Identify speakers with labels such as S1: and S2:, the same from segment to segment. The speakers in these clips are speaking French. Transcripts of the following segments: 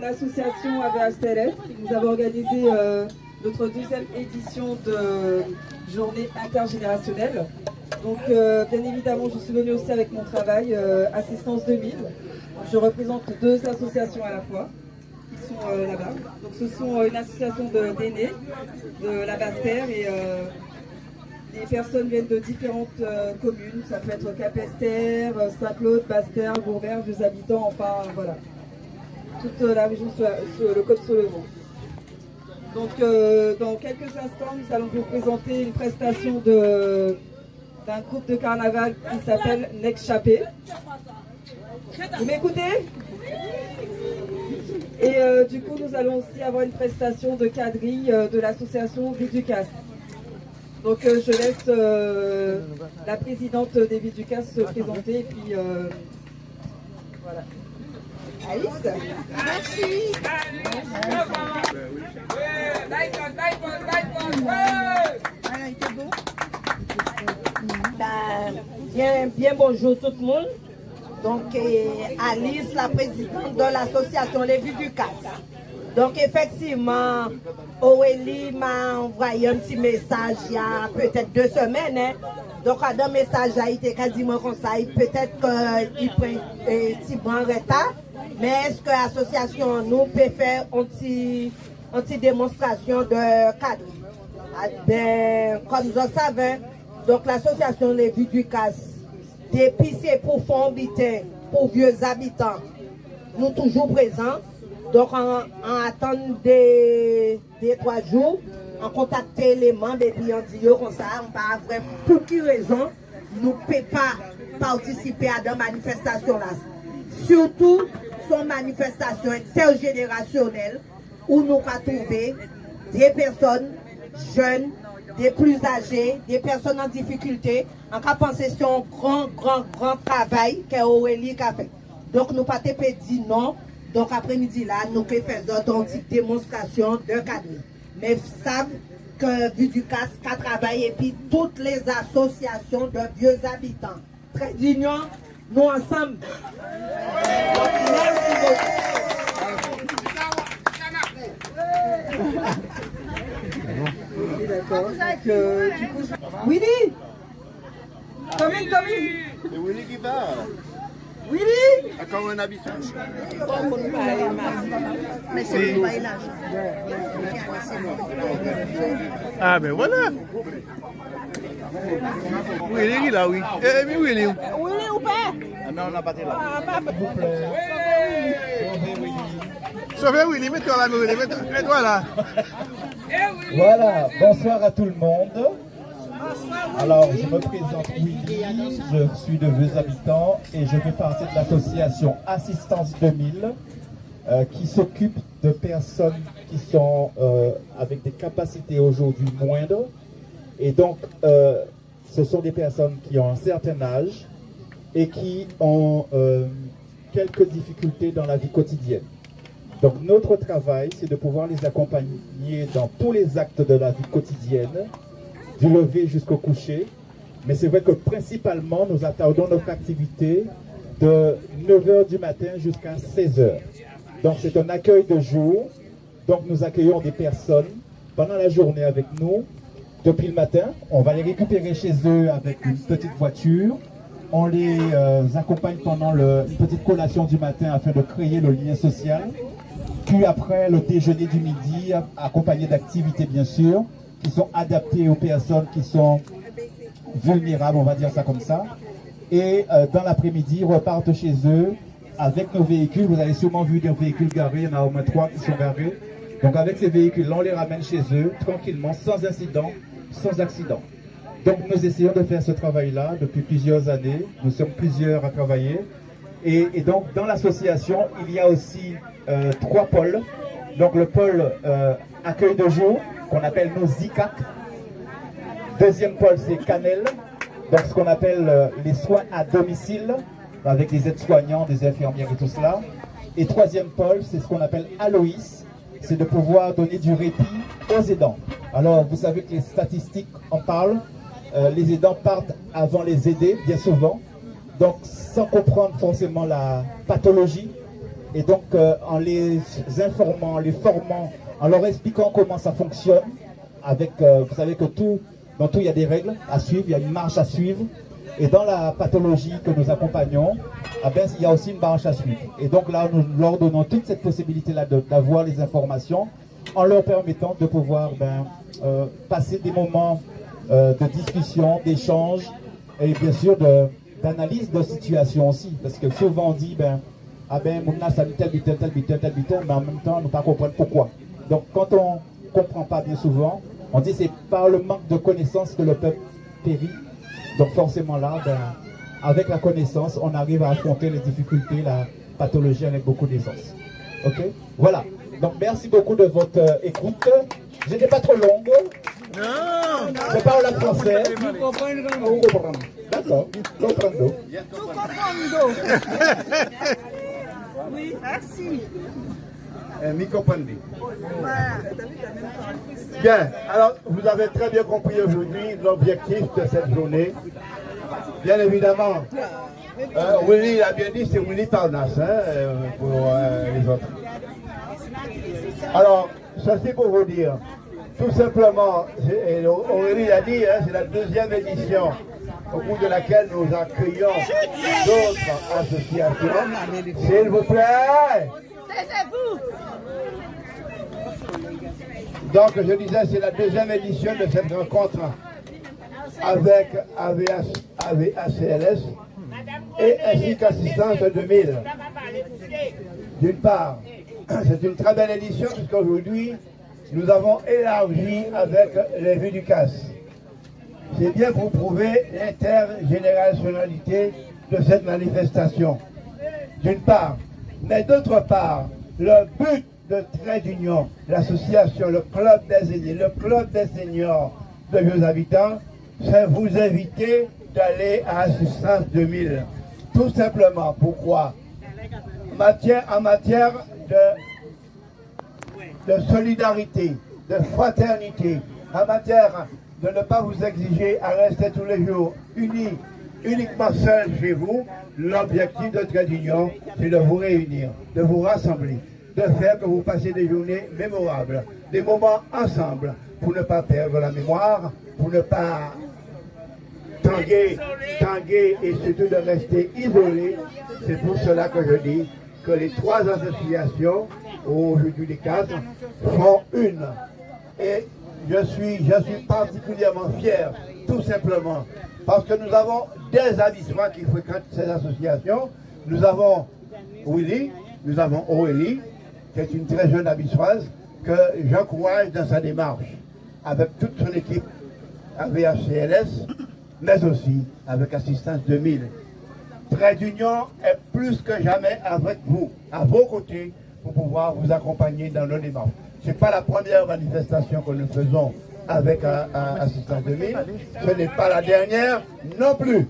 S1: L'association AVHCLS, nous avons organisé notre deuxième édition de journée intergénérationnelle. Donc bien évidemment je suis venue aussi avec mon travail Assistance 2000. Je représente deux associations à la fois qui sont là-bas. Donc ce sont une association d'aînés de la Basse-Terre et les personnes viennent de différentes communes. Ça peut être Capesterre, Saint-Claude, Basse-Terre, Bourvère, Vieux Habitants, enfin voilà. Toute la région sur le Côte Solevant. Donc dans quelques instants, nous allons vous présenter une prestation d'un groupe de carnaval qui s'appelle Next Chapé. Vous m'écoutez? Et du coup, nous allons aussi avoir une prestation de quadrille de l'association Vie du Casse. Donc je laisse la présidente des Vies du Casse se présenter et puis voilà. Alice.
S2: Merci. Bien bonjour tout le monde. Donc Alice, la présidente de l'association Les Vies du Casse. Donc effectivement, Aurélie m'a envoyé un petit message il y a peut-être 2 semaines. Hein. Donc dans le message a été quasiment comme ça. Peut-être qu'il prend un petit bon retard. Mais est-ce que l'association nous peut faire une petite démonstration de cadre? Ben, comme vous savez, donc l'association Les Vies du Casse, depuis c'est pour fonds pour vieux habitants, nous toujours présents. Donc en attendant des 3 jours, on contacte les membres et puis on dit comme ça, on va vraiment pour quelle raison nous ne pouvons pas participer à la manifestation là. Surtout son manifestation intergénérationnelle où nous avons trouvé des personnes jeunes, des plus âgés, des personnes en difficulté. En cas penser sur un grand travail qu'Aurélie a fait. Donc nous pas dit non. Donc après-midi là, nous pouvons faire d'autres démonstrations de cadre. Mais vous savez que Vie du Casse a travaillé et puis toutes les associations de vieux habitants. Très d'union, nous ensemble. Donc, merci beaucoup.
S1: D'accord. Du coup, Willy! Come in.
S3: C'est Willy qui parle.
S1: Willy!
S3: Comme un habitant.
S2: Mais c'est le voyage.
S3: Ah ben voilà. Willy il est là, oui. Eh, mais Willy.
S2: Willy ou pas?
S3: Ah non, on n'a pas été là. S'il vous plaît. Sauvez Willy, mets-toi là, Willy, mets-toi là.
S4: Voilà, bonsoir à tout le monde. Alors, je me présente Willy, je suis de Vieux Habitants et je fais partie de l'association Assistance 2000 qui s'occupe de personnes qui sont avec des capacités aujourd'hui moindres. Et donc, ce sont des personnes qui ont un certain âge et qui ont quelques difficultés dans la vie quotidienne. Donc, notre travail, c'est de pouvoir les accompagner dans tous les actes de la vie quotidienne, du lever jusqu'au coucher. Mais c'est vrai que principalement, nous attardons notre activité de 9 h du matin jusqu'à 16 h. Donc, c'est un accueil de jour. Donc, nous accueillons des personnes pendant la journée avec nous. Depuis le matin, on va les récupérer chez eux avec une petite voiture. On les accompagne pendant une petite collation du matin afin de créer le lien social. Puis après, le déjeuner du midi, accompagné d'activités bien sûr, qui sont adaptées aux personnes qui sont vulnérables, on va dire ça comme ça. Et dans l'après-midi, ils repartent chez eux avec nos véhicules. Vous avez sûrement vu des véhicules garés, il y en a au moins 3 qui sont garés. Donc avec ces véhicules, on les ramène chez eux tranquillement, sans incident, sans accident. Donc nous essayons de faire ce travail-là depuis plusieurs années. Nous sommes plusieurs à travailler. Et donc dans l'association, il y a aussi 3 pôles. Donc le pôle accueil de jour, qu'on appelle nos ZICAC. Deuxième pôle, c'est Canel. Donc ce qu'on appelle les soins à domicile, avec les aides-soignants, des infirmières et tout cela. Et troisième pôle, c'est ce qu'on appelle Aloïs. C'est de pouvoir donner du répit aux aidants. Alors vous savez que les statistiques en parlent. Les aidants partent avant les aidés, bien souvent. Donc sans comprendre forcément la pathologie. Et donc, en les informant, en les formant, en leur expliquant comment ça fonctionne, avec, vous savez que dans tout, il y a des règles à suivre, il y a une marche à suivre. Et dans la pathologie que nous accompagnons, eh bien, il y a aussi une marche à suivre. Et donc là, nous leur donnons toute cette possibilité-là d'avoir les informations en leur permettant de pouvoir passer des moments de discussion, d'échange et bien sûr d'analyse de situation aussi. Parce que souvent on dit, Mouna, ça dit tel butin, mais en même temps, nous ne pas comprendre pourquoi. Donc quand on ne comprend pas bien souvent, on dit c'est par le manque de connaissances que le peuple périt. Donc forcément là, avec la connaissance, on arrive à affronter les difficultés, la pathologie avec beaucoup d'aisance. Ok? Voilà. Donc merci beaucoup de votre écoute. Je n'étais pas trop longue.
S3: Non.
S4: Je parle la français. D'accord. Comprendo.
S2: Oui, merci.
S5: Bien, alors vous avez très bien compris aujourd'hui l'objectif de cette journée. Bien évidemment, Willy a bien dit, c'est Willy Parnasse pour les autres. Alors, ceci pour vous dire, tout simplement, Aurélie l'a dit, c'est la deuxième édition au cours de laquelle nous accueillons d'autres associations. S'il vous plaît.
S2: Taisez-vous.
S5: Donc, je disais, c'est la deuxième édition de cette rencontre avec AVACLS et ainsi qu'Assistance 2000. D'une part, c'est une très belle édition puisqu'aujourd'hui, nous avons élargi avec les vues du CAS. C'est bien pour prouver l'intergénérationnalité de cette manifestation. D'une part, mais d'autre part, le but de Trait d'Union, l'association, le club des aînés, le club des seniors de Vieux Habitants, c'est vous inviter d'aller à Assistance 2000. Tout simplement, pourquoi? En matière de solidarité, de fraternité, en matière de ne pas vous exiger à rester tous les jours unis, uniquement seuls chez vous, l'objectif de Trait d'Union, c'est de vous réunir, de vous rassembler, de faire que vous passiez des journées mémorables, des moments ensemble, pour ne pas perdre la mémoire, pour ne pas tanguer et surtout de rester isolé. C'est pour cela que je dis que les trois associations, aujourd'hui les quatre, font une. Et je suis particulièrement fier, tout simplement, parce que nous avons des habitants qui fréquentent ces associations. Nous avons Willy, nous avons Aurélie, qui est une très jeune habitoise, que j'encourage dans sa démarche, avec toute son équipe AVACLS, mais aussi avec Assistance 2000. Trait d'Union est plus que jamais avec vous, à vos côtés, pour pouvoir vous accompagner dans nos démarches. Ce n'est pas la première manifestation que nous faisons avec Assistance 2000, ce n'est pas la dernière non plus.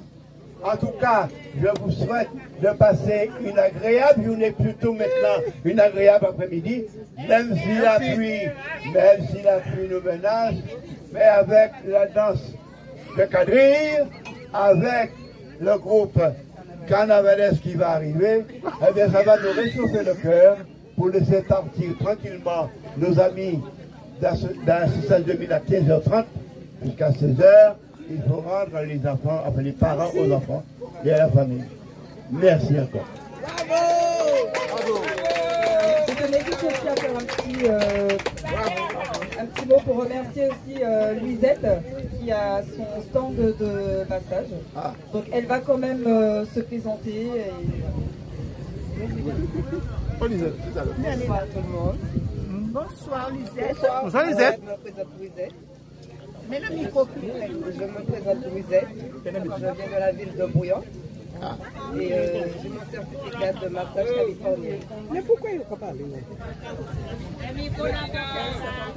S5: En tout cas, je vous souhaite de passer une agréable journée, plutôt maintenant une agréable après-midi, même si la pluie nous menace, mais avec la danse de quadrille, avec le groupe Carnavales qui va arriver, eh bien ça va nous réchauffer le cœur pour laisser partir tranquillement nos amis d'Assistance 2000 à 15h30 jusqu'à 16h. Il faut rendre les enfants, enfin les parents aux enfants et à la famille. Merci encore.
S1: Bravo. Je tenais juste aussi à faire un petit mot pour remercier aussi Louisette qui a son stand de massage. Donc elle va quand même se présenter. Bonsoir tout le monde.
S2: Bonsoir Lisette.
S3: Bonsoir Lisette.
S1: Je me présente Louisette.
S2: Mais le micro.
S1: Je me présente Louisette. Je viens de la ville de Bouillon. Et j'ai mon certificat de massage californien.
S2: Mais pourquoi il ne faut pas parler?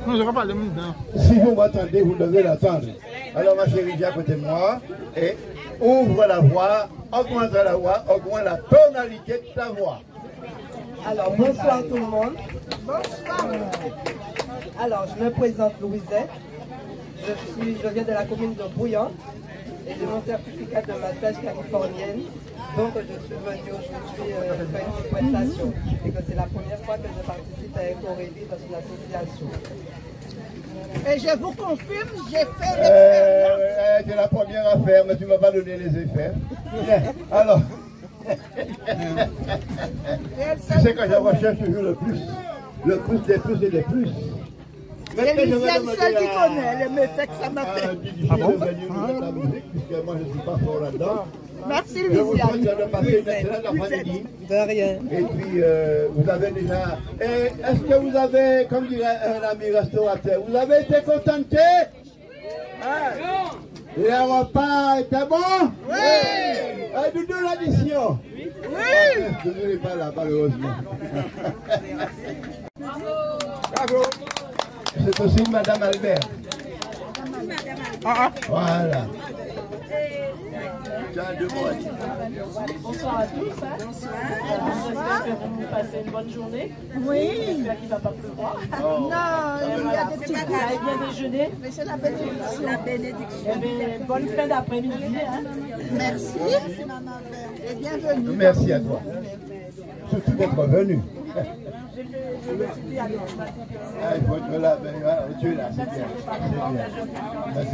S3: Non, je ne pas parler maintenant.
S5: Si vous m'entendez, vous devez l'entendre. Alors ma chérie, viens à côté de moi et ouvre la voix, augmente la tonalité de ta voix.
S1: Alors bonsoir tout le monde. Bonsoir. Alors je me présente Louisette. Je viens de la commune de Bouillon et j'ai mon certificat de massage californienne Donc je suis venue aujourd'hui faire une prestation et que c'est la première fois que je participe avec Aurélie dans une association.
S2: Et je vous confirme, j'ai fait l'expérience.
S5: C'est la première affaire, mais tu ne vas pas donner les effets. Bien, alors. Tu sais que je recherche toujours le plus. Le plus des plus et des plus.
S2: C'est Lucienne seule qui connaît le méfait que ça m'a fait.
S5: Ah bon? La musique, puisque moi je ne suis pas fort là-dedans.
S2: Merci
S5: Je vous souhaite
S2: Lucienne.
S5: de passer une excellente après-midi.
S1: De rien.
S5: Et puis, vous avez déjà... Est-ce que vous avez, comme dirait un ami restaurateur, vous avez été contenté? Les repas étaient bons? Oui! Doudou l'addition? Oui! Doudou n'est pas là, malheureusement. Bravo! C'est aussi Madame Albert. Voilà.
S6: Bonsoir à tous. J'espère que vous passez une bonne journée.
S2: Oui.
S6: J'espère qu'il ne va pas pleuvoir.
S2: Non, il y a des petits
S6: Vous avez bien déjeuné.
S2: Mais c'est la bénédiction. La bénédiction.
S6: Bonne fin d'après-midi. Hein.
S2: Merci. Et bienvenue.
S5: Merci à toi. Surtout d'être venu. Il faut être là, tu es là, c'est bien. Merci.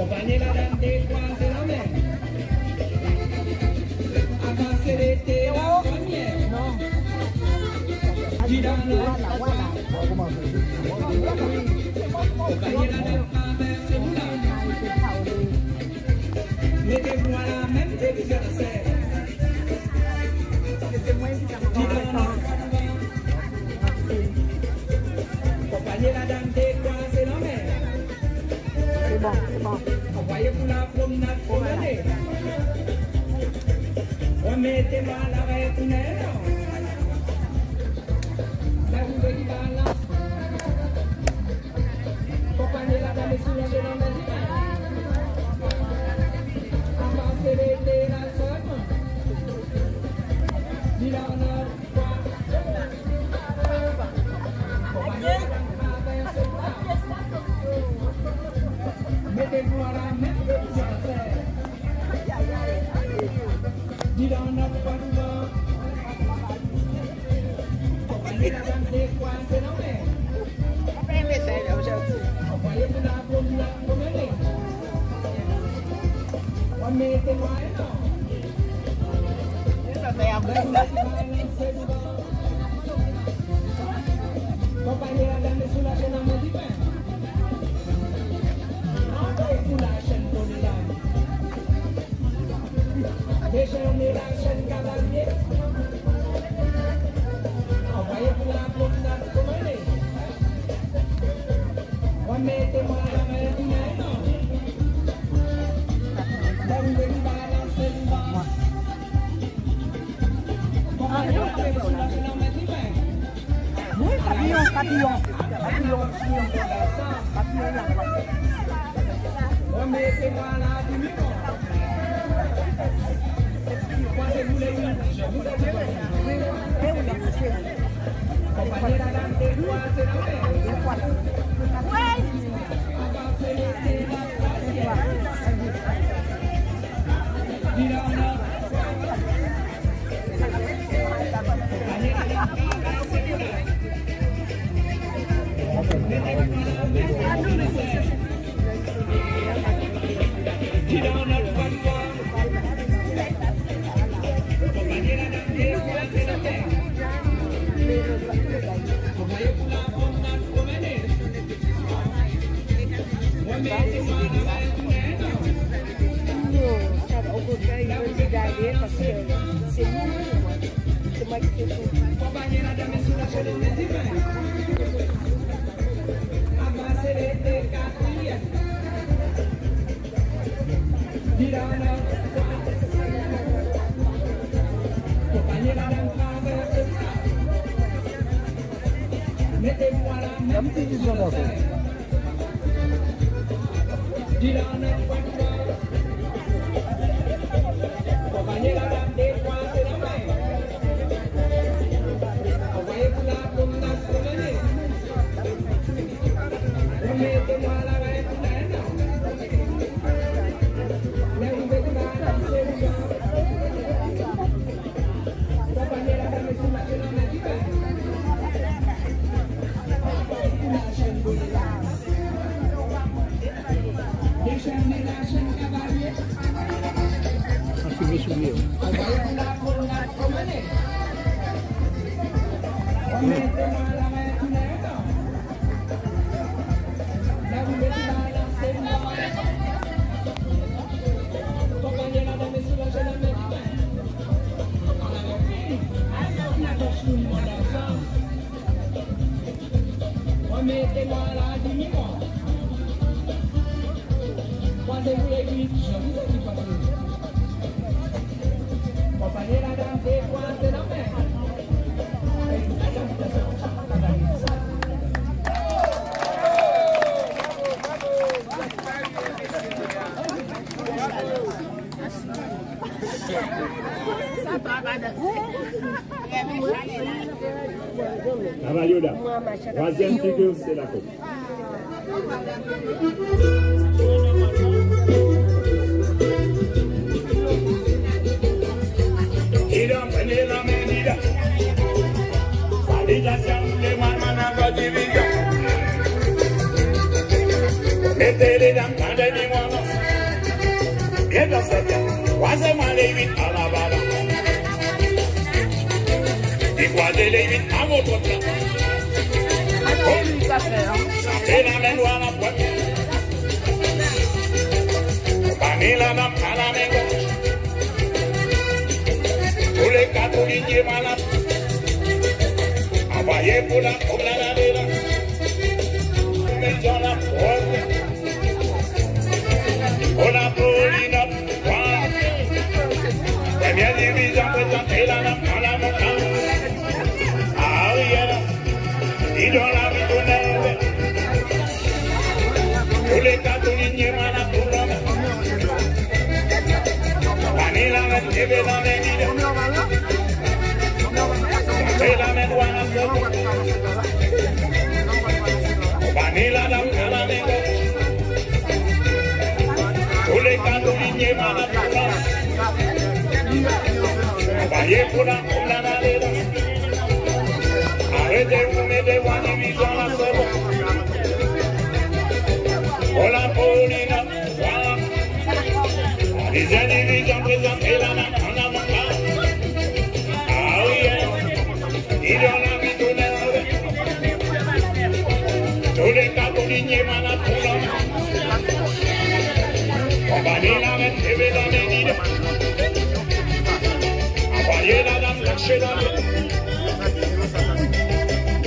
S7: Accompagnez la dame des croisés la main. Avancez l'été la première. Accompagnez la dame traversez-vous là. Mettez-vous à la même télévision de serre. Accompagnez la dame des croisés la mer.
S2: C'est bon, c'est bon.
S7: Envoyez pour la promenade promenade. Remettez-moi l'arrêt pour l'air. La roue qui balance. Accompagnez la dame et soulagez la main. Avancez l'été la somme. Dis-la en ordre. Mettez-vous à la main de dis dans notre parlement. Compagnie la dame des croisés la mer. Envoyez-vous la promenade promenade. Remettez-moi un nom. Compagnie la dame sous la chaîne à mon divin. Envoyez pour la chaîne pour les dames. Déchaînez la chaîne cavalier. Envoyez pour la promenade promenade. Remettez-moi la main du main. La roue qui balance le vent. Compagnie la dame sous la chaîne à mon divin.
S2: Papillon, papillon.
S7: Remettez-moi la demi-mort. Croisez-vous les huiles, je vous ai dit. Compagnie la dame des croisés la mer. Avancez l'été la croisière. Dis-la en ordre. Compagnie la dame des croisés la mer. Dis dans notre fanfare. Compagnie la dame des croisés la mer. Envoyez pour la promenade promenade. Remettez-moi la main du main.
S2: Ça va, au contraire, il veut d'aller parce que c'est moi. C'est moi qui fais tout.
S7: Compagnie la dame sous la chaîne des divins. Avancez l'été quatrième. Dis dans notre compagnie la dame traverse le plat. Mettez-moi la main du concert. Dis dans notre fanfare. Compagnie la dame des croisés la mer. Envoyez pour la promenade promenade. Remettez-moi la main du main. La roue qui balance le vent. Compagnie la dame sous la chaîne à main divin. La chaîne pour les dames. Déchaînez la chaîne cavalier. Envoyez pour la promenade promenade. Remettez-moi la main du main. La roue qui balance le vent. Compagnie la dame sous la chaîne à main divin. La gauche tout le monde ensemble. Remettez-moi la demi-mort. Croisez-vous les huit, je vous ai dit pas plus. Compagnie la dame des croisés la mer.
S8: Avalioda, troisième figure, c'est la coupe.
S9: Mettez-les dans le demi-mois. Bien dans cette croisez-moi les huit à la balle. Et croisez les huit à votre plan. Chantez la main droite à la poitrine. Compagnie la dame à la main gauche. Tous les quatre lignes malades. Envoyez pour la promenade. division la pour la Pauline, première division présentée la montagne. Ah oui, ils ont la vie d'honneur. Tous les catholiques, la couronne. Vanilla, la TV dans les villes. Et la main droite, la seule. Vanilla, la main gauche. Tous les catholiques, la couronne. Voyez pour la vallée. Arrêtez-vous, mettez-vous en division la seule. Pour la Pauline, les indivisions présentées là en avant. Ah oui, il y en a mis tout neuf. Tous les catholiques, mana pour l'homme. On va aller la mettre dans les nids. Envoyez la dame lâcher dans les nids.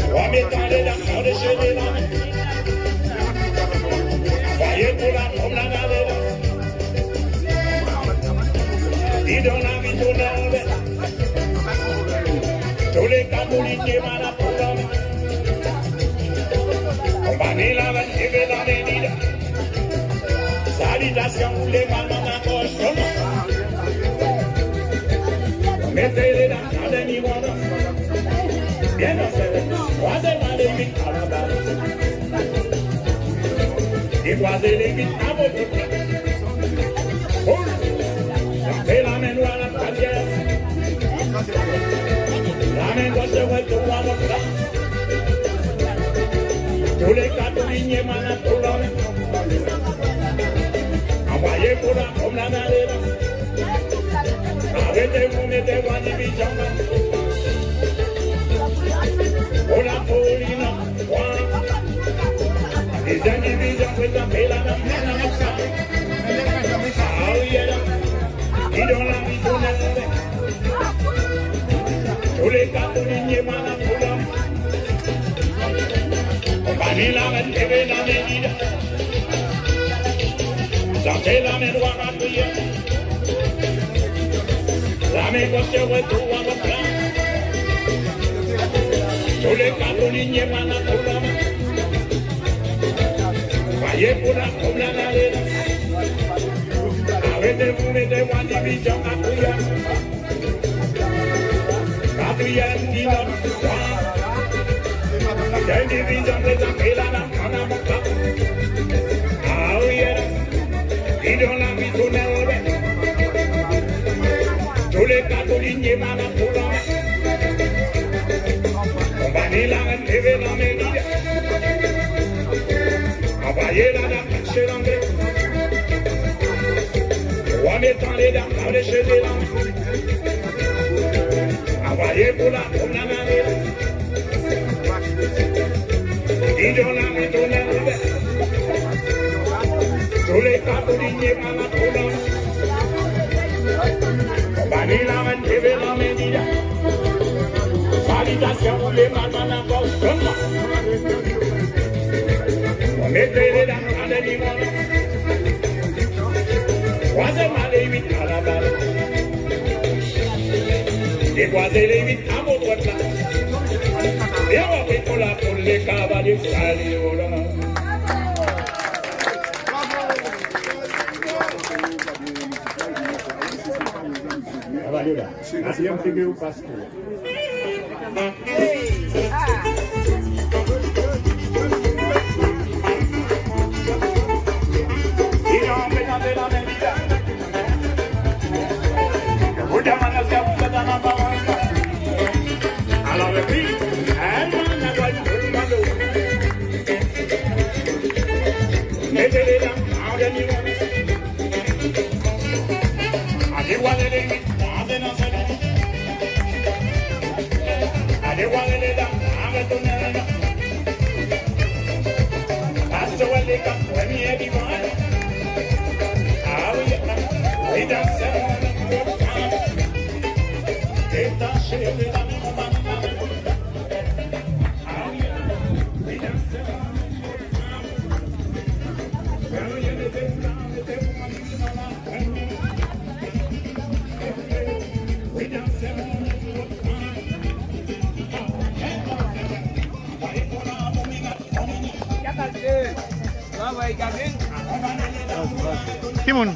S9: On va mettre les dames dans les chez les dames. Envoyez pour la promenade à l'heure. Ils donnent la vie tout neuf. Tous les catholiques malades pour l'homme. On va aller la mettre dans les nids. Salutations pour les mamans à gauche. Mettez-les dans les nids. Bien observé. Croisez-moi les huit à la balle. Et croisez les huit à votre place. Et la main droite à la patience. La main gauche de votre droit à votre place. Tous les catholiques malades pour l'homme. Envoyez pour la promenade à l'heure. Arrêtez-vous, mettez-vous en division. Pour la Pauline, les indivisions présentées là dans la montagne. Ah oui, ils ont la vie d'honneur. Tous les catholiques malades pour l'homme. On va aller la mettre dans les nids. Sortez la main droite à prier. La main gauche de retour à votre place. Tous les catholiques malades pour l'homme. Voyez pour la promenade à l'heure. Arrêtez-vous, mettez-vous en division à prière. Quatrième division. Il y a une division présentée là en avant. Ah oui, ils donnent la vie tout neuf. Tous les catholiques malades pour l'homme. On va aller la mettre dans les nids. Envoyez la dame chez l'anglais. En mettant les dames dans les chez les dames. Envoyez pour la promenade à l'heure. Ils donnent la vie tout neuf. Tous les catholiques malades pour l'homme. On va aller la mettre dans les nids. Salutations pour les mamans à gauche. Mettez les dames dans les nids. Croisez-moi les huit à la balle. Et croisez les huit à votre place. Et on va pour la pour les cavaliers. Salut, voilà. Cavalier là. Quatrième figure ou pasteur. Alors le prix, elle m'en a volé tout le monde. Mettez les dames en dernier moment. Allez voir les huit, allez dans ce nom. Allez voir les dames en retournant. Parce que les quatre premiers dimanches. Ah oui, et dans ce moment.
S3: Kimon.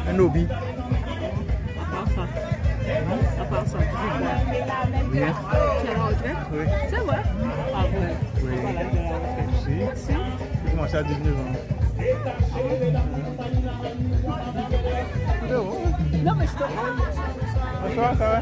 S3: Un hobby.
S6: À part ça, tu fais quoi?
S3: Rien.
S6: Tu es à la retraite?
S3: Oui.
S6: C'est vrai? Ah ouais.
S3: Oui.
S6: Voilà, tu es à la retraite.
S3: Si.
S6: Merci.
S3: J'ai commencé à 19 ans.
S6: Non, mais je te rends.
S3: Bonsoir, ça va?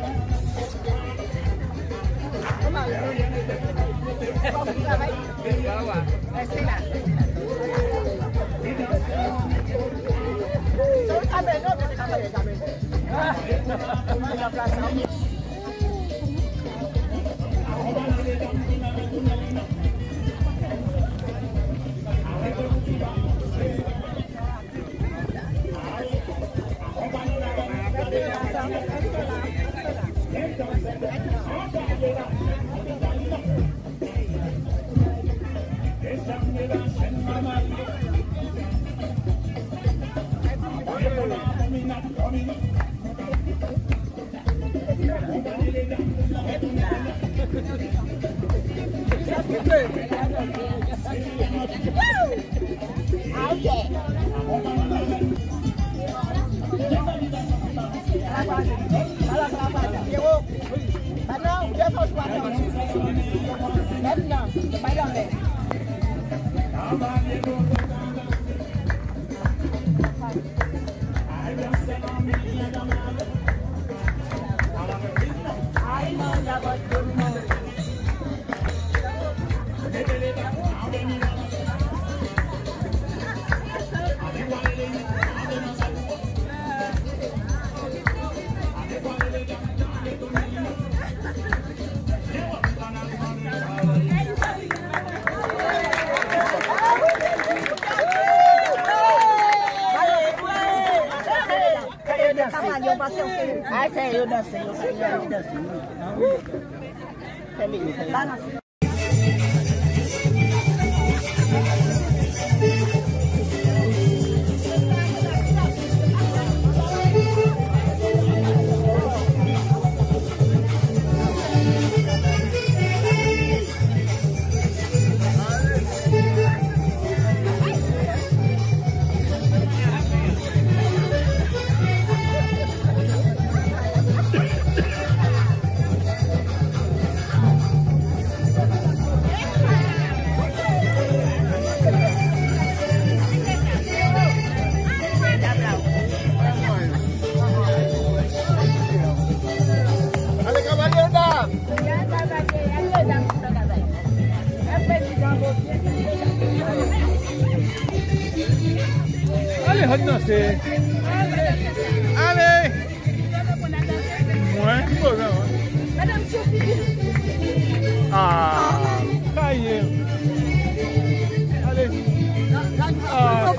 S2: Ai, sei, eu dancei, eu dancei. Lá na
S3: c'est... Allez! Ouais, Madame Sophie. Ah, ça y est. Allez. Ah,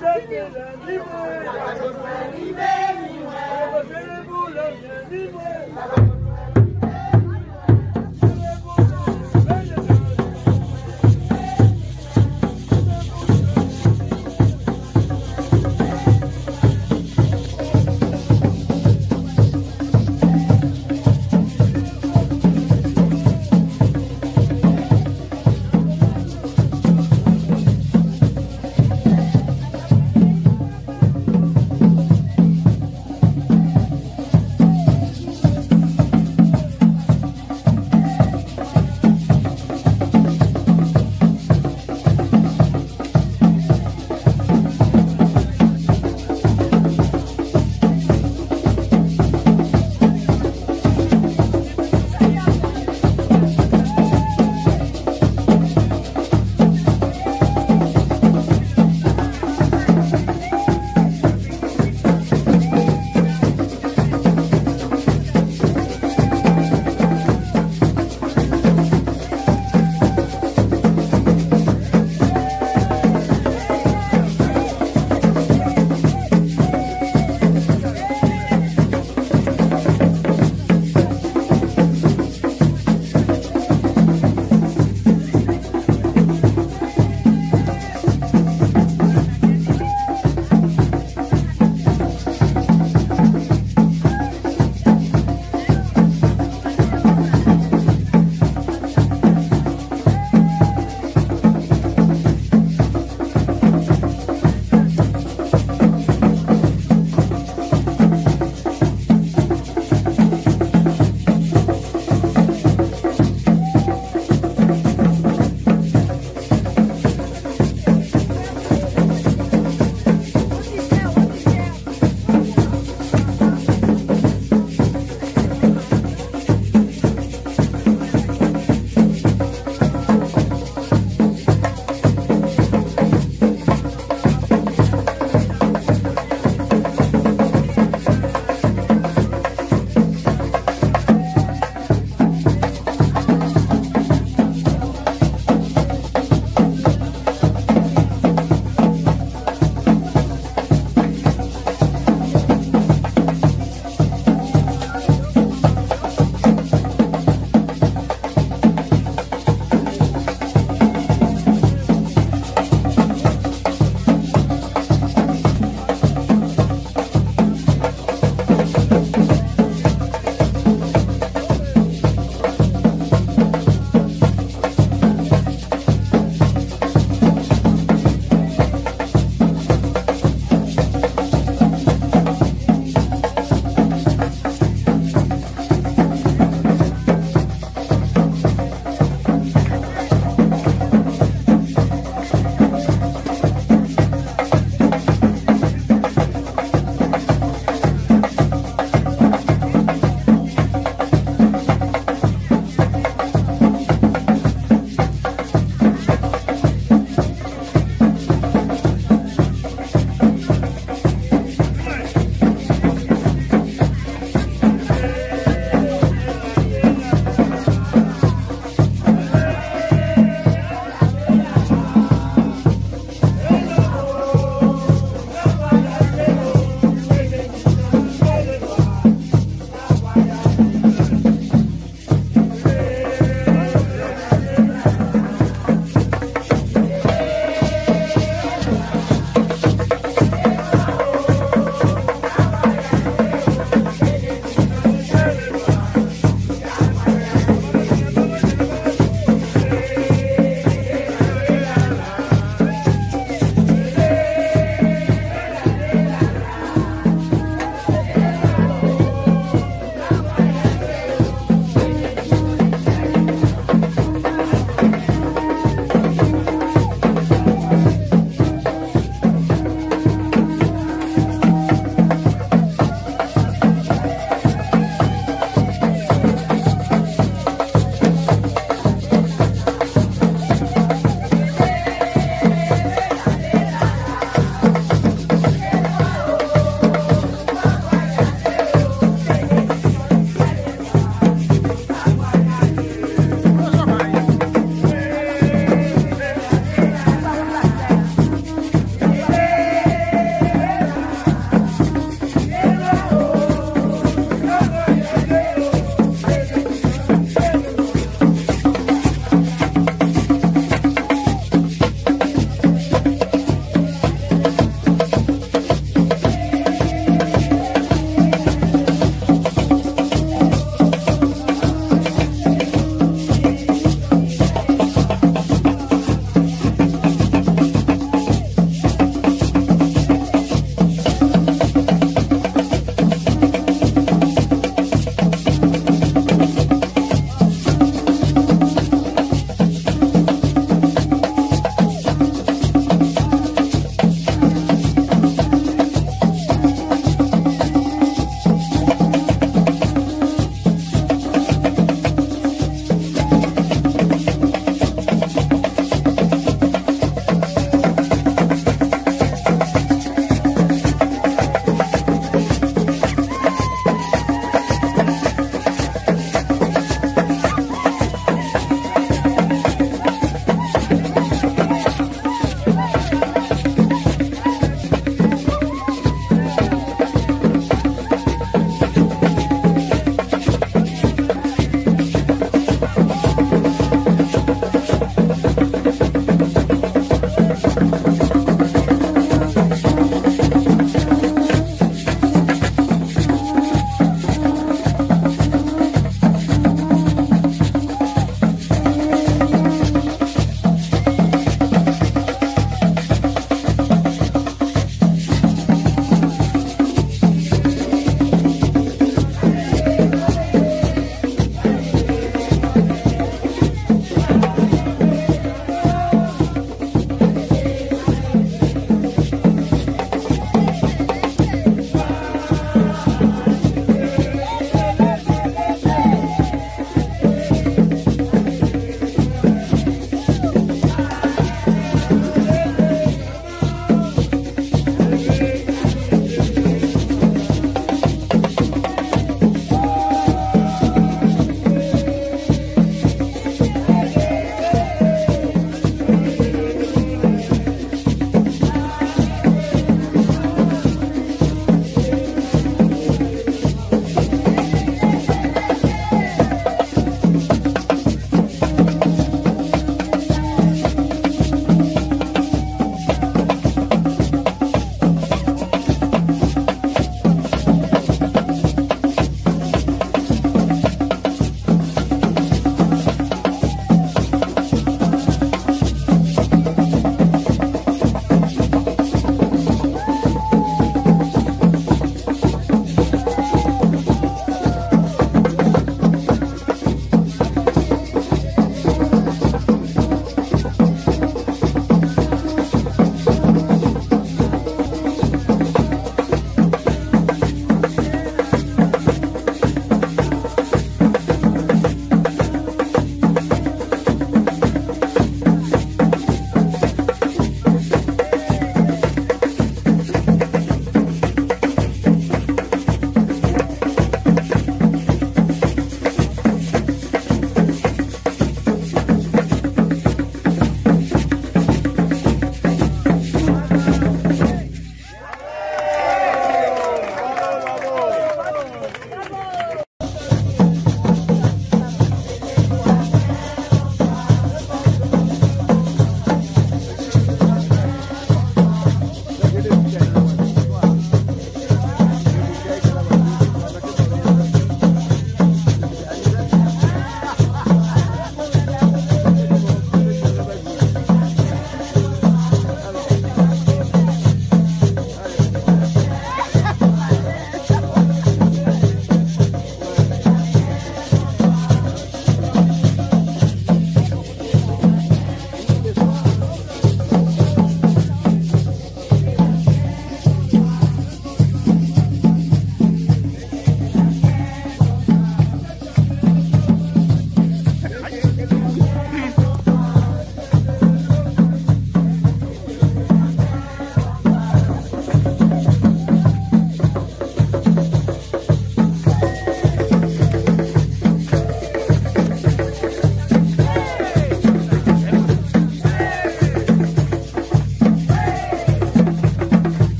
S3: Libre,